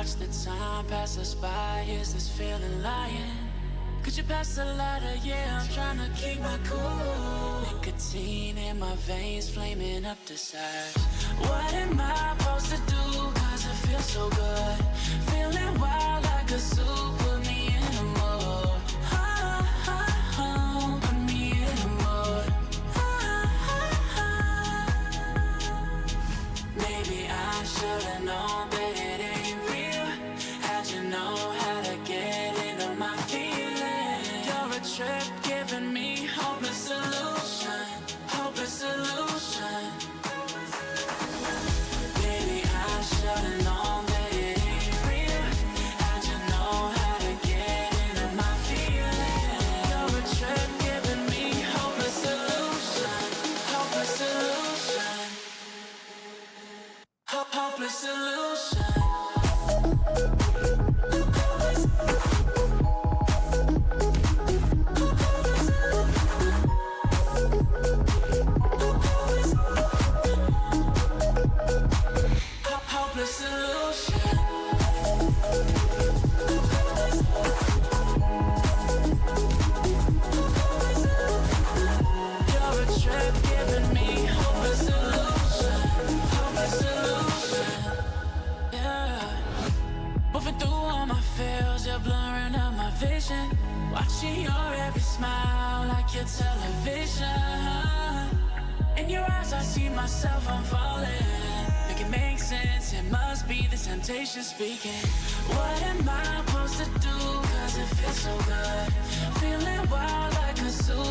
watch the time pass us by. Is this feeling lying? Could you pass the lighter? Yeah, I'm trying to keep my cool. Nicotine in my veins, flaming up the sides. What am I supposed to do? Cause it feels so good. Feeling wild like a zoo. Put me in a mood. Put me in a mood. Maybe I should've known that it ain't real. How'd you know how to get into my feelings? You're a trip giving me hopeless solution. Hopeless solution. Maybe I should've known that it ain't real. How'd you know how to get into my feelings? You're a trip giving me hopeless solution. Hopeless solution. Hopeless solution. Hopeless solution. You're a trip giving me hopeless solution. Hopeless solution. Yeah. Moving through all my feels, you're blurring out my vision. Watching your every smile like your television. In your eyes I see myself, I'm falling. Make it make sense, it must be the temptation speaking. What am I supposed to do? Cause it feels so good. Feeling wild like a zoo.